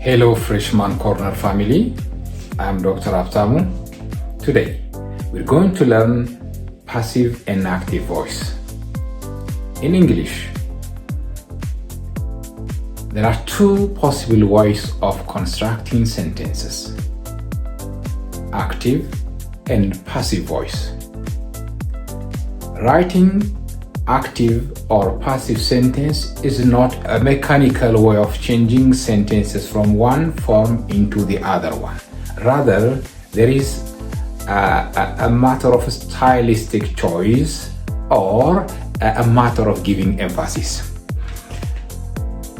Hello Freshman Corner family, I'm Dr. Aftamu. Today, we're going to learn passive and active voice. In English, there are two possible ways of constructing sentences: active and passive voice. Writing active or passive sentence is not a mechanical way of changing sentences from one form into the other one. Rather, there is a matter of stylistic choice or a matter of giving emphasis.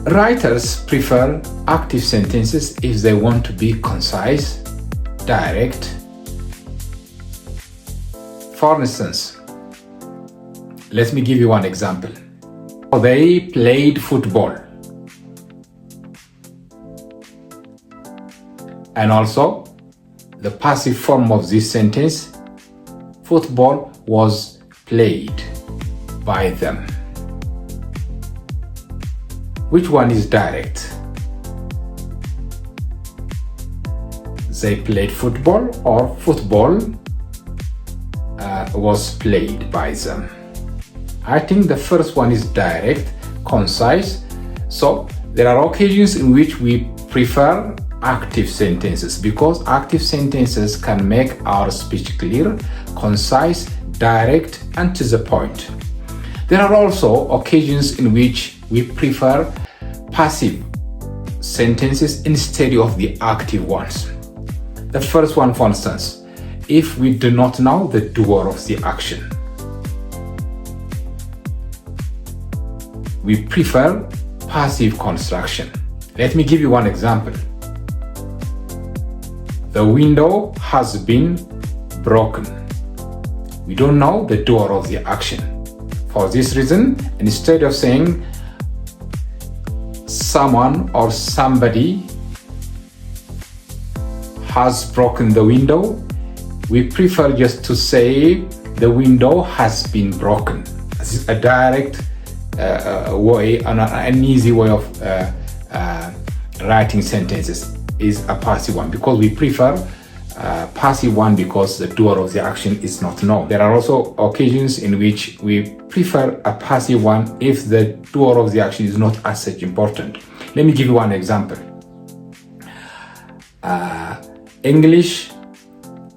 Writers prefer active sentences if they want to be concise, direct. For instance, let me give you one example. They played football. And also, the passive form of this sentence, football was played by them. Which one is direct? They played football, or football was played by them. I think the first one is direct, concise. So there are occasions in which we prefer active sentences because active sentences can make our speech clear, concise, direct, and to the point. There are also occasions in which we prefer passive sentences instead of the active ones. The first one, for instance, if we do not know the doer of the action, we prefer passive construction. Let me give you one example. The window has been broken. We don't know the doer of the action. For this reason, instead of saying someone or somebody has broken the window, we prefer just to say the window has been broken. This is a direct way, an easy way of writing sentences is a passive one, because we prefer passive one because the doer of the action is not known. There are also occasions in which we prefer a passive one if the doer of the action is not as such important. Let me give you one example. English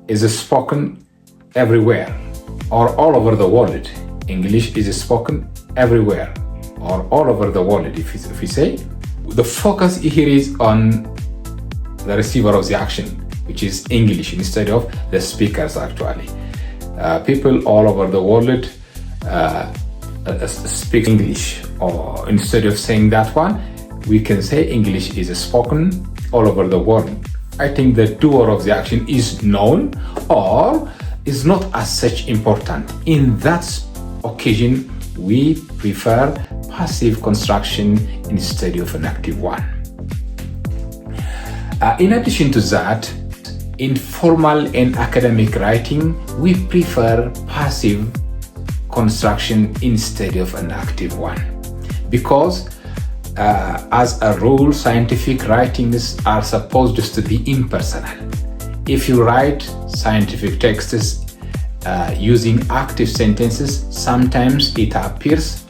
is spoken everywhere or all over the world. English is spoken everywhere or all over the world. If we say, the focus here is on the receiver of the action, which is English, instead of the speakers. Actually, people all over the world speak English, or instead of saying that one, we can say English is spoken all over the world. I think the doer of the action is known or is not as such important. In that occasion, we prefer passive construction instead of an active one. In addition to that, in formal and academic writing, we prefer passive construction instead of an active one. Because as a rule, scientific writings are supposed to be impersonal. If you write scientific texts using active sentences, sometimes it appears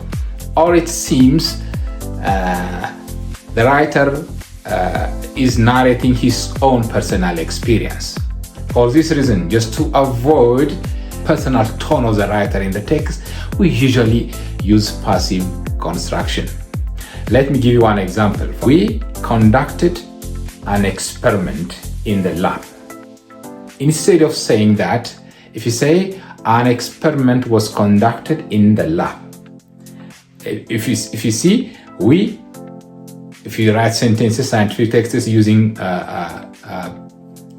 or it seems the writer is narrating his own personal experience. For this reason, just to avoid personal tone of the writer in the text, we usually use passive construction. Let me give you one example. We conducted an experiment in the lab. Instead of saying that, if you say an experiment was conducted in the lab, if you see, if you write sentences, scientific texts using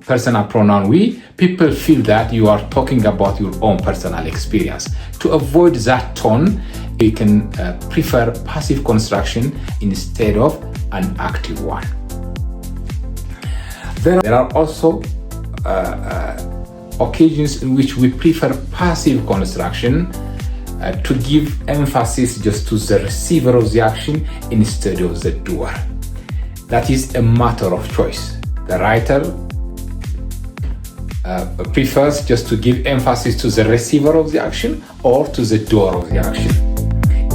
personal pronoun we, people feel that you are talking about your own personal experience. To avoid that tone, you can prefer passive construction instead of an active one. There are also occasions in which we prefer passive construction to give emphasis just to the receiver of the action instead of the doer. that is a matter of choice. The writer prefers just to give emphasis to the receiver of the action or to the doer of the action.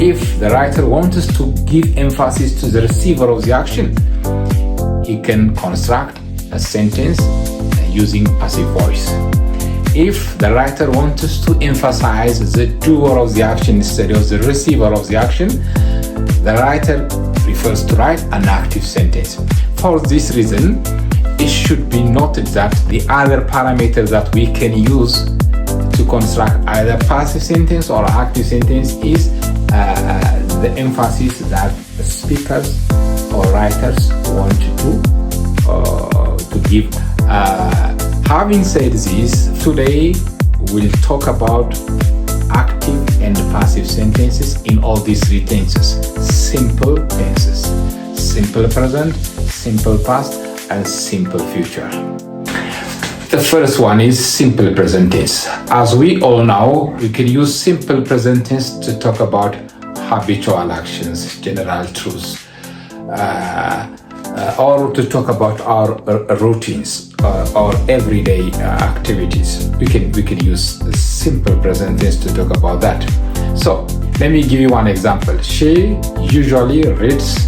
If the writer wants us to give emphasis to the receiver of the action, he can construct a sentence using passive voice. If the writer wants us to emphasize the doer of the action instead of the receiver of the action, the writer prefers to write an active sentence. For this reason, it should be noted that the other parameter that we can use to construct either passive sentence or active sentence is the emphasis that the speakers or writers want to give. Having said this, today we'll talk about active and passive sentences in all these three tenses. Simple tenses: simple present, simple past, and simple future. The first one is simple present tense. As we all know, we can use simple present tense to talk about habitual actions, general truths, or to talk about our routines or everyday activities. We can use simple present tense to talk about that. So let me give you one example. She usually reads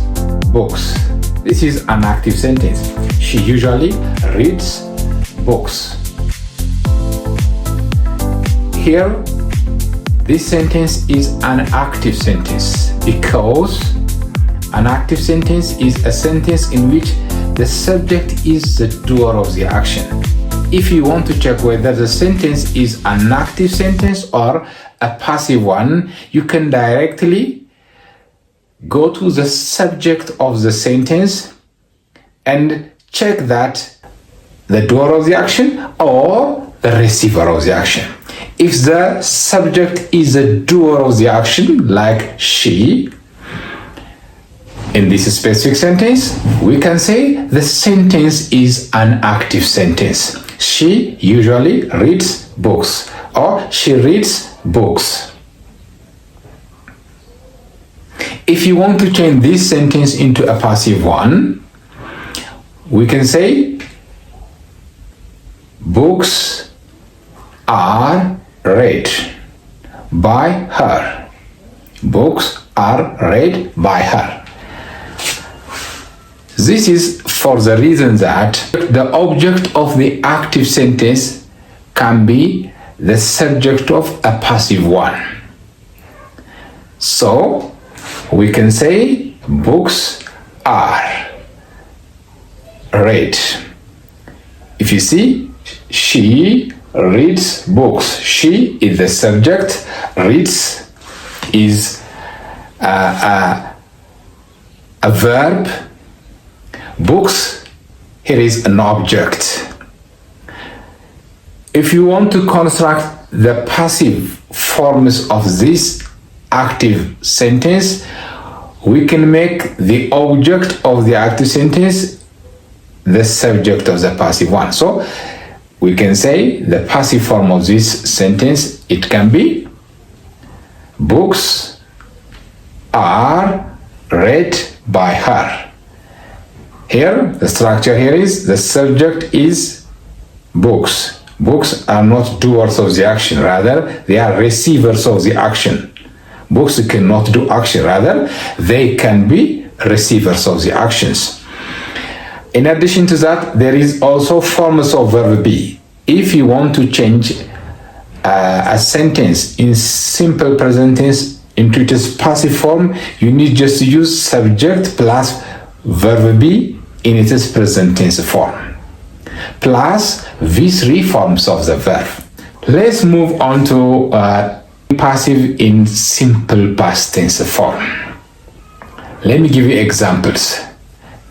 books. This is an active sentence. She usually reads books. Here, this sentence is an active sentence because an active sentence is a sentence in which the subject is the doer of the action. If you want to check whether the sentence is an active sentence or a passive one, you can directly go to the subject of the sentence and check that the doer of the action or the receiver of the action. If the subject is the doer of the action, like she, in this specific sentence, we can say the sentence is an active sentence. She usually reads books, or she reads books. If you want to change this sentence into a passive one, we can say books are read by her. Books are read by her. This is for the reason that the object of the active sentence can be the subject of a passive one. So we can say books are read. If you see, she reads books. She is the subject. Reads is a verb. Books, here is an object. If you want to construct the passive forms of this active sentence, we can make the object of the active sentence the subject of the passive one. So we can say the passive form of this sentence, it can be books are read by her. Here, the structure here is the subject is books. Books are not doers of the action, rather they are receivers of the action. Books cannot do action, rather they can be receivers of the actions. In addition to that, there is also forms of verb be. If you want to change a sentence in simple present tense into its passive form, you need just to use subject plus verb be in its present tense form, plus these three forms of the verb. Let's move on to passive in simple past tense form. Let me give you examples.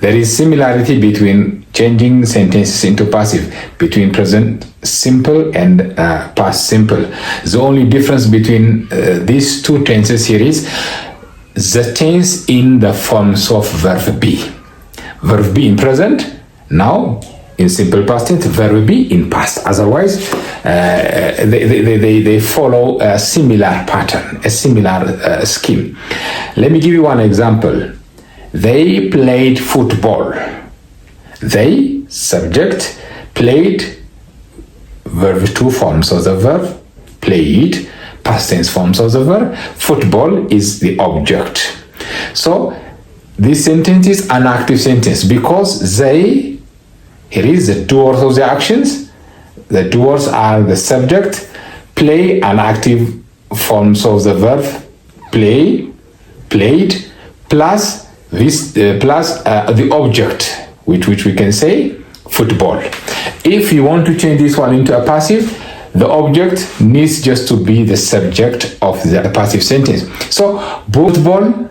There is similarity between changing sentences into passive between present simple and past simple. The only difference between these two tenses here is the tense in the forms of verb be. Verb be in present, now in simple past tense, verb be in past. Otherwise, they follow a similar pattern, a similar scheme. Let me give you one example. They played football. They, subject, played, verb 2 forms of the verb, played, past tense forms of the verb, football is the object. So this sentence is an active sentence because they, here is the doers of the actions. The doers are the subject, play, an active forms of the verb, play, played, plus this the object, which we can say football. If you want to change this one into a passive, the object needs just to be the subject of the passive sentence. So football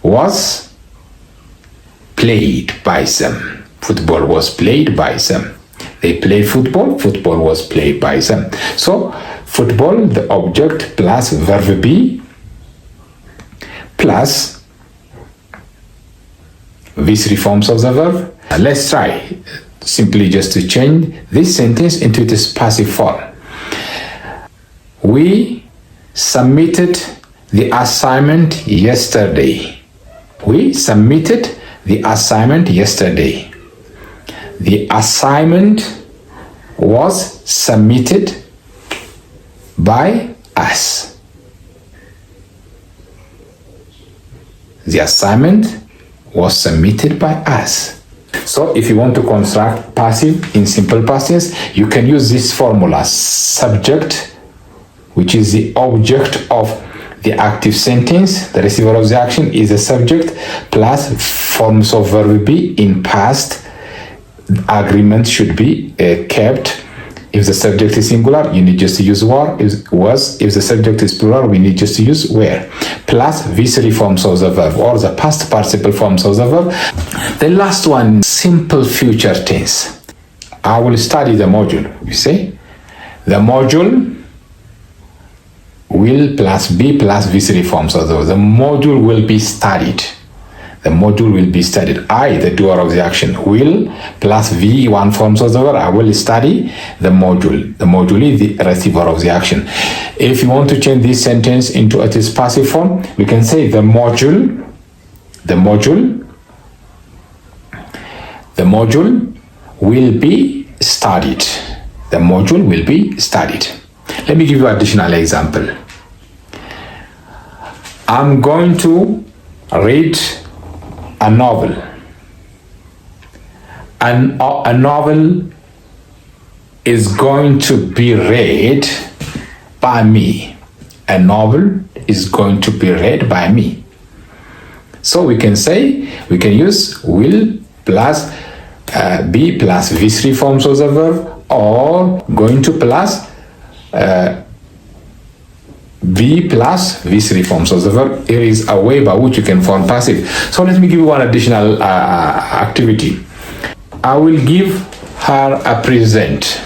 was played by them. Football was played by them. They played football. Football was played by them. So football, the object, plus verb be, plus these three forms of the verb. Let's try simply just to change this sentence into this passive form. We submitted the assignment yesterday. We submitted the assignment yesterday. The assignment was submitted by us. The assignment was submitted by us. So if you want to construct passive in simple past tense, you can use this formula. Subject, which is the object of the active sentence, the receiver of the action is the subject, plus forms of verb be in past. Agreement should be kept. If the subject is singular, you need just to use was. If the subject is plural, we need just to use were. Plus these three forms of the verb, or the past participle forms of the verb. The last one, simple future tense. I will study the module. You see, the module will plus be plus these three forms of the verb. The module will be studied. The module will be studied. I, the doer of the action, will plus V1 forms of the verb. I will study the module. The module is the receiver of the action. If you want to change this sentence into its passive form, we can say the module will be studied. The module will be studied. Let me give you an additional example. I'm going to read a novel. A novel is going to be read by me. A novel is going to be read by me. So we can use will plus be plus these three forms of the verb, or going to plus be plus these three forms of the verb. There is a way by which you can form passive. So let me give you one additional activity. I will give her a present.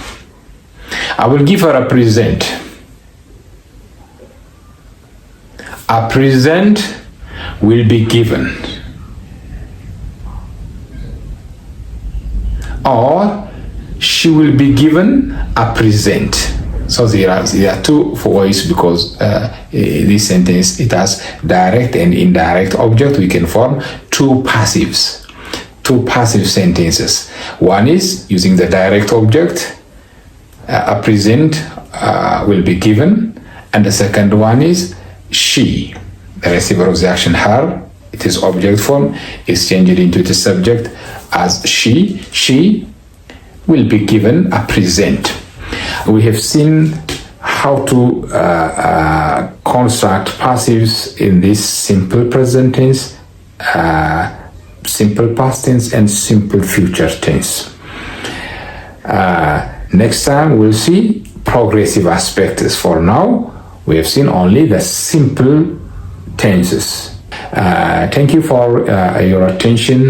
I will give her a present. A present will be given. Or she will be given a present. So there are two ways, because this sentence, it has direct and indirect object. We can form two passive sentences. One is using the direct object, a present will be given, and the second one is she, the receiver of the action, her, it is object form, is changed into the subject as she will be given a present. We have seen how to construct passives in this simple present tense, simple past tense, and simple future tense. Next time we'll see progressive aspects. For now, we have seen only the simple tenses. Thank you for your attention.